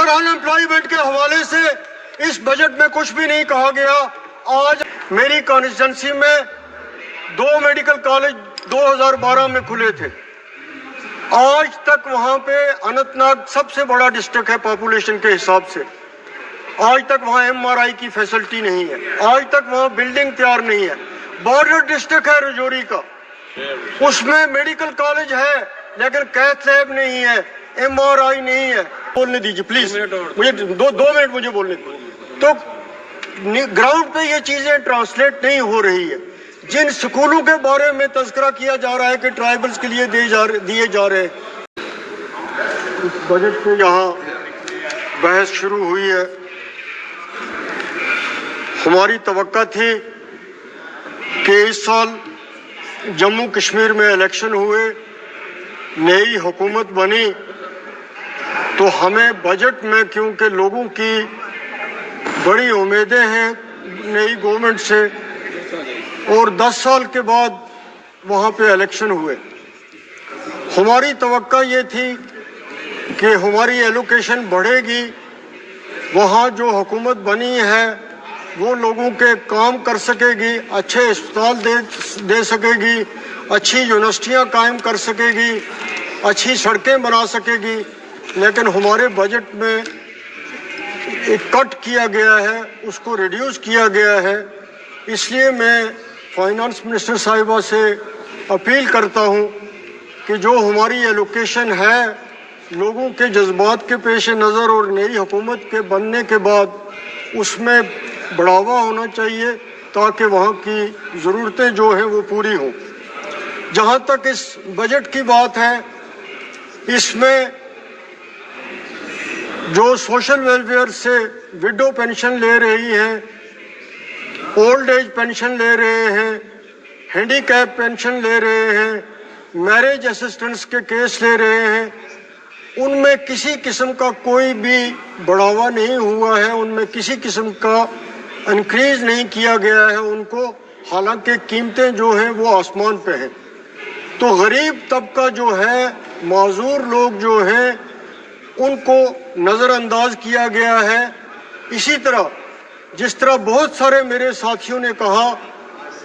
سر ان employment کے حوالے سے اس بجٹ میں کچھ بھی نہیں کہا گیا. آج میری کانسٹیچوئنسی میں 2 میڈیکل کالج 2012 میں کھلے تھے. آج تک وہاں پہ اننت ناگ سب سے بڑا ڈسٹرکٹ ہے پاپولیشن کے حساب سے. آج تک وہاں MRI کی فیسلٹی نہیں ہے. آج تک وہاں بلڈنگ تیار نہیں ہے. بارڈر ڈسٹرکٹ ہے رجوری کا, اس میں میڈیکل کالج ہے لیکن کیتھ لیب نہیں ہے, MRI نہیں ہے. بولنے دیجیے پلیز, مجھے 2 منٹ مجھے بولنے دیجیے. تو گراؤنڈ پہ یہ چیزیں ٹرانسلیٹ نہیں ہو رہی ہے. جن سکولوں کے بارے میں تذکرہ کیا جا رہا ہے کہ ٹرائبلز کے لیے دیے جا رہے ہیں, بجٹ پہ یہاں بحث شروع ہوئی ہے. ہماری توقع تھی کہ اس سال جموں کشمیر میں الیکشن ہوئے, نئی حکومت بنی, تو ہمیں بجٹ میں کیونکہ لوگوں کی بڑی امیدیں ہیں نئی گورنمنٹ سے, اور 10 سال کے بعد وہاں پہ الیکشن ہوئے, ہماری توقع یہ تھی کہ ہماری ایلوکیشن بڑھے گی, وہاں جو حکومت بنی ہے وہ لوگوں کے کام کر سکے گی, اچھے اسپتال دے سکے گی, اچھی یونیورسٹیاں قائم کر سکے گی, اچھی سڑکیں بنا سکے گی. لیکن ہمارے بجٹ میں ایک کٹ کیا گیا ہے, اس کو ریڈیوس کیا گیا ہے. اس لیے میں فائنانس منسٹر صاحبہ سے اپیل کرتا ہوں کہ جو ہماری ایلوکیشن ہے لوگوں کے جذبات کے پیش نظر اور نئی حکومت کے بننے کے بعد اس میں بڑھاوا ہونا چاہیے تاکہ وہاں کی ضرورتیں جو ہیں وہ پوری ہوں. جہاں تک اس بجٹ کی بات ہے, اس میں جو سوشل ویلفیئر سے وڈو پینشن لے رہی ہیں, اولڈ ایج پینشن لے رہے ہیں, ہینڈی کیپ پینشن لے رہے ہیں, میرج اسسٹنس کے کیس لے رہے ہیں, ان میں کسی قسم کا کوئی بھی بڑھاوا نہیں ہوا ہے, ان میں کسی قسم کا انکریز نہیں کیا گیا ہے ان کو, حالانکہ قیمتیں جو ہیں وہ آسمان پہ ہیں. تو غریب طبقہ جو ہے, معذور لوگ جو ہیں, ان کو نظر انداز کیا گیا ہے. اسی طرح جس طرح بہت سارے میرے ساتھیوں نے کہا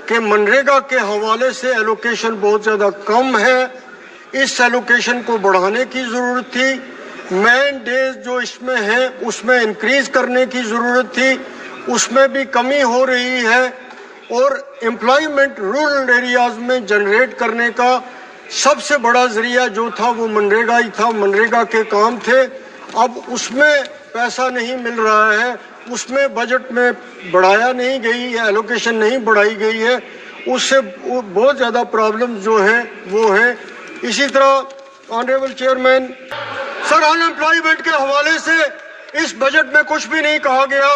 کہ منریگا کے حوالے سے ایلوکیشن بہت زیادہ کم ہے, اس ایلوکیشن کو بڑھانے کی ضرورت تھی. مین ڈیز جو اس میں ہیں اس میں انکریز کرنے کی ضرورت تھی, اس میں بھی کمی ہو رہی ہے. اور امپلائمنٹ رورل ایریاز میں جنریٹ کرنے کا سب سے بڑا ذریعہ جو تھا وہ منریگا ہی تھا, منریگا کے کام تھے. اب اس میں پیسہ نہیں مل رہا ہے, اس میں بجٹ میں بڑھایا نہیں گئی ہے, ایلوکیشن نہیں بڑھائی گئی ہے, اس سے بہت زیادہ پرابلم جو ہیں وہ ہیں. اسی طرح آنریبل چیئرمین, سر ان امپلائمنٹ کے حوالے سے اس بجٹ میں کچھ بھی نہیں کہا گیا.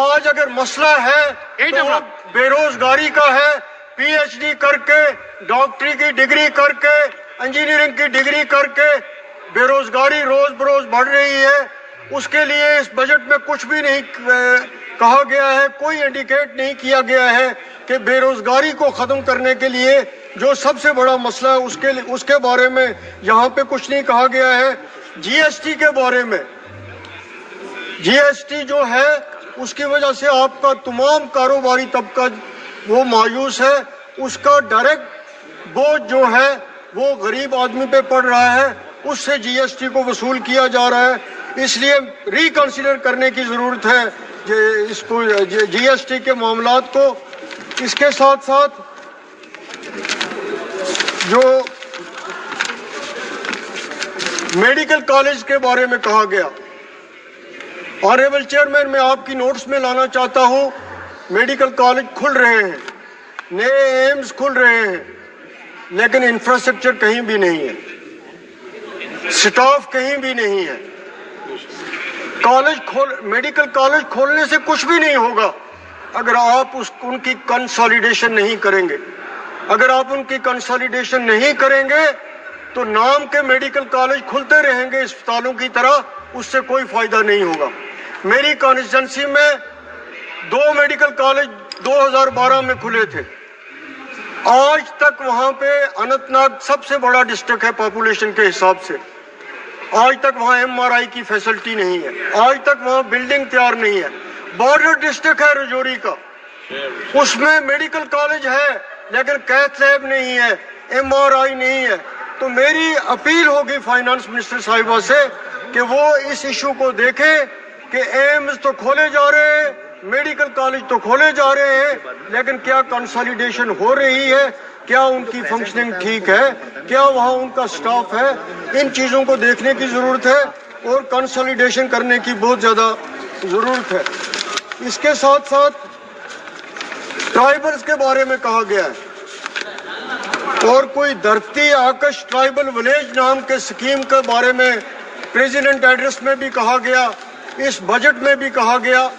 آج اگر مسئلہ ہے تو بے روزگاری کا ہے. PhD کر کے, ڈاکٹری کی ڈگری کر کے, انجینئرنگ کی ڈگری کر کے بے روزگاری روز بروز بڑھ رہی ہے. اس کے لیے اس بجٹ میں کچھ بھی نہیں کہا گیا ہے, کوئی انڈیکیٹ نہیں کیا گیا ہے کہ بے روزگاری کو ختم کرنے کے لیے جو سب سے بڑا مسئلہ ہے اس کے بارے میں یہاں پہ کچھ نہیں کہا گیا ہے. GST کے بارے میں, GST جو ہے اس کی وجہ سے آپ کا تمام کاروباری طبقہ وہ مایوس ہے, اس کا ڈائریکٹ بوجھ جو ہے وہ غریب آدمی پہ پڑ رہا ہے, اس سے GST کو وصول کیا جا رہا ہے. اس لیے ریکنسیڈر کرنے کی ضرورت ہے اس کو GST کے معاملات کو. اس کے ساتھ ساتھ جو میڈیکل کالج کے بارے میں کہا گیا, آنریبل چیئرمین میں آپ کی نوٹس میں لانا چاہتا ہوں, میڈیکل کالج کھل رہے ہیں, نئے ایمز کھل رہے ہیں, لیکن انفراسٹرکچر کہیں بھی نہیں ہے, سٹاف کہیں بھی نہیں ہے. میڈیکل کالج کھولنے سے کچھ بھی نہیں ہوگا اگر آپ ان کی کنسالیڈیشن نہیں کریں گے. اگر آپ ان کی کنسالیڈیشن نہیں کریں گے تو نام کے میڈیکل کالج کھلتے رہیں گے اسپتالوں کی طرح, اس سے کوئی فائدہ نہیں ہوگا. میری کانسٹیچوئنسی میں 2 میڈیکل کالج 2012 میں کھلے تھے. آج تک وہاں پہ اننت ناگ سب سے بڑا ڈسٹرکٹ ہے پاپولیشن کے حساب سے. आज तक वहाँ MRI की फैसिलिटी नहीं है, आज तक वहाँ बिल्डिंग तैयार नहीं है। बॉर्डर डिस्ट्रिक्ट है रजौरी का, उसमें मेडिकल कॉलेज है लेकिन कैथ लैब नहीं है, MRI नहीं है। तो मेरी अपील होगी फाइनेंस मिनिस्टर साहिबा से कि वो इस इशू को देखें कि एम्स तो खोले जा रहे हैं, मेडिकल कॉलेज तो खोले जा रहे हैं, लेकिन क्या कंसोलिडेशन हो रही है, क्या उनकी फंक्शनिंग ठीक है, क्या वहाँ उनका स्टाफ है, इन चीज़ों को देखने की ज़रूरत है और कंसोलिडेशन करने की बहुत ज़्यादा ज़रूरत है। इसके साथ साथ ट्राइबल्स के बारे में कहा गया है और कोई धरती आकाश ट्राइबल विलेज नाम के स्कीम के बारे में प्रेसिडेंट एड्रेस में भी कहा गया, इस बजट में भी कहा गया।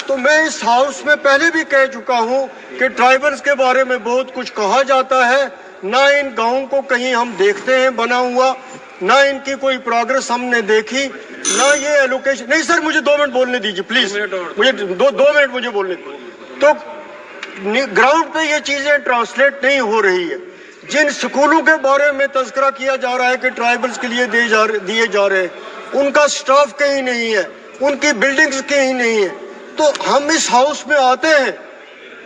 तो मैं इस हाउस में पहले भी कह चुका हूं कि ट्राइबल्स के बारे में बहुत कुछ कहा जाता है, ना इन गांवों को कहीं हम देखते हैं बना हुआ, ना इनकी कोई प्रोग्रेस हमने देखी, ना ये एलोकेशन। नहीं सर, मुझे 2 मिनट बोलने दीजिए प्लीज, मुझे दो मिनट मुझे बोलने दीजिए। तो ग्राउंड पे ये चीजें ट्रांसलेट नहीं हो रही है। जिन स्कूलों के बारे में तज़किरा किया जा रहा है कि ट्राइबल्स के लिए दिए जा रहे हैं, उनका स्टाफ कहीं नहीं है, उनकी बिल्डिंग्स कहीं नहीं है। तो हम इस हाउस में आते हैं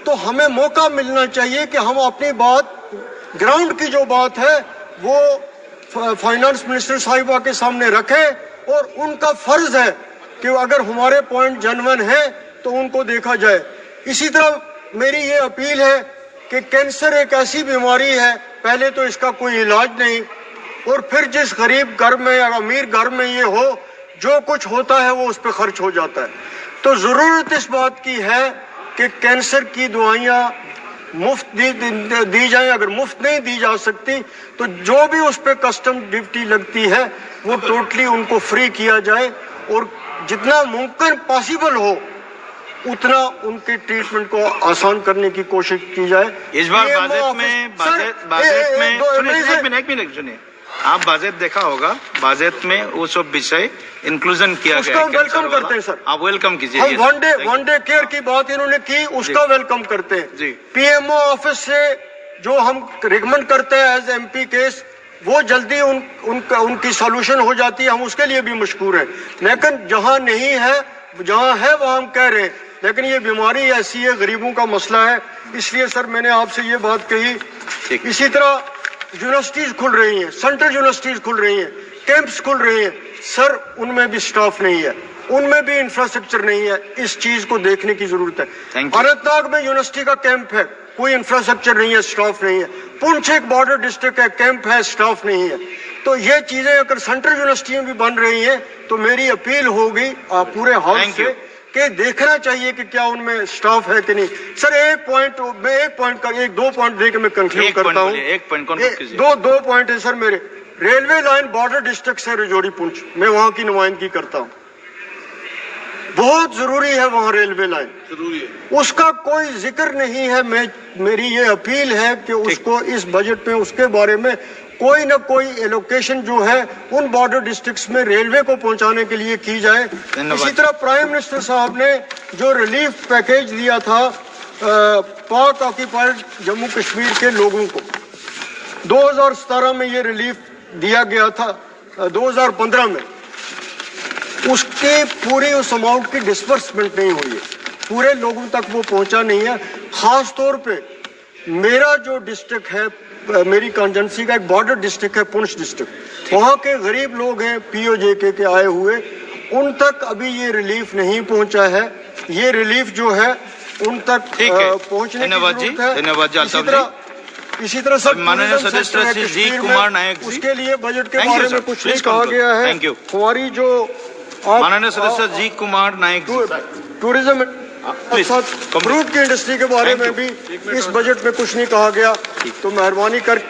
तो हमें मौका मिलना चाहिए कि हम अपनी बात, ग्राउंड की जो बात है वो फाइनेंस मिनिस्टर साहिबा के सामने रखें और उनका फर्ज है कि अगर हमारे पॉइंट जेन्युइन है तो उनको देखा जाए। इसी तरह मेरी ये अपील है कि कैंसर एक ऐसी बीमारी है, पहले तो इसका कोई इलाज नहीं, और फिर जिस गरीब घर में या अमीर घर में ये हो, जो कुछ होता है वो उस पर खर्च हो जाता है। तो ज़रूरत इस बात की है कि कैंसर की दवाइयाँ मुफ्त दी जाएं। अगर मुफ्त नहीं दी जा सकती तो जो भी उस पर कस्टम ड्यूटी लगती है वो टोटली उनको फ्री किया जाए और जितना मुमकिन पॉसिबल हो उतना उनके ट्रीटमेंट को आसान करने की कोशिश की जाए। इस बार बाजेट में एक मिनट सुनिए, आप बाजेट देखा होगा, बाजेट में वो सब विषय इंक्लूजन किया गया है। उसका वेलकम करते हैं सर, आप वेलकम कीजिए। हम वन डे केयर की बात इन्होंने की, उसका वेलकम करते हैं जी। PMO ऑफिस से जो हम रिकमेंड करते हैं एज MP केस, वो जल्दी उनकी सॉल्यूशन हो जाती है, हम उसके लिए भी मशकूर हैं। लेकिन जहां नहीं है, जहां है वहां हम कह रहे हैं, लेकिन ये बीमारी ऐसी है, गरीबों का मसला है, इसलिए सर मैंने आपसे ये बात कही। इसी तरह यूनिवर्सिटीज खुल रही हैं, सेंट्रल यूनिवर्सिटीज खुल रही हैं, कैंप्स खुल रहे हैं, सर उनमें भी स्टाफ नहीं है, उनमें भी इंफ्रास्ट्रक्चर नहीं है। इस चीज को देखने की जरूरत है। अनंतनाग में यूनिवर्सिटी का कैंप है, कोई इंफ्रास्ट्रक्चर नहीं है, स्टाफ नहीं है। पुंछ एक बॉर्डर डिस्ट्रिक्ट है, कैंप है, स्टाफ नहीं है। तो ये चीजें अगर सेंट्रल यूनिवर्सिटियां भी बन रही हैं तो मेरी अपील होगी पूरे हाउस से कि देखना चाहिए कि क्या उनमें स्टाफ है कि नहीं। सर एक पॉइंट मैं दो पॉइंट देकर मैं कंक्लूड करता हूँ। दो पॉइंट है सर मेरे। रेलवे लाइन बॉर्डर डिस्ट्रिक्ट से रजौरी पुंछ, मैं वहां की नुमाइंदगी करता हूँ, बहुत जरूरी है वहां रेलवे लाइन, जरूरी है, उसका कोई जिक्र नहीं है। मेरी ये अपील है कि उसको इस बजट में उसके बारे में कोई ना कोई एलोकेशन जो है उन बॉर्डर डिस्ट्रिक्ट्स में रेलवे को पहुंचाने के लिए की जाए। इसी तरह प्राइम मिनिस्टर साहब ने जो रिलीफ पैकेज दिया था पाक ऑक्यूपाइड जम्मू कश्मीर के लोगों को, 2017 में ये रिलीफ दिया गया था, 2015 में उसके पूरे उस अमाउंट की डिस्बर्समेंट नहीं हुई है, पूरे लोगों तक वो पहुंचा नहीं है। खास तौर पे मेरा जो डिस्ट्रिक्ट है, मेरी कॉन्स्टिट्यूंसी का एक बॉर्डर डिस्ट्रिक्ट है पुंछ डिस्ट्रिक्ट, वहाँ के गरीब लोग हैं POJK के आए हुए, उन तक अभी ये रिलीफ नहीं पहुंचा है। ये रिलीफ जो है उन तक पहुंचने की जरूरत है। धन्यवाद। इसी तरह सब माननीय सदस्य जी कुमार नायक, उसके लिए बजट के बारे में कुछ नहीं कहा गया है। हमारी जो माननीय सदस्य जी कुमार नायक, टूरिज्म फ्रूट की इंडस्ट्री के बारे में भी इस बजट में कुछ नहीं कहा गया। तो मेहरबानी कर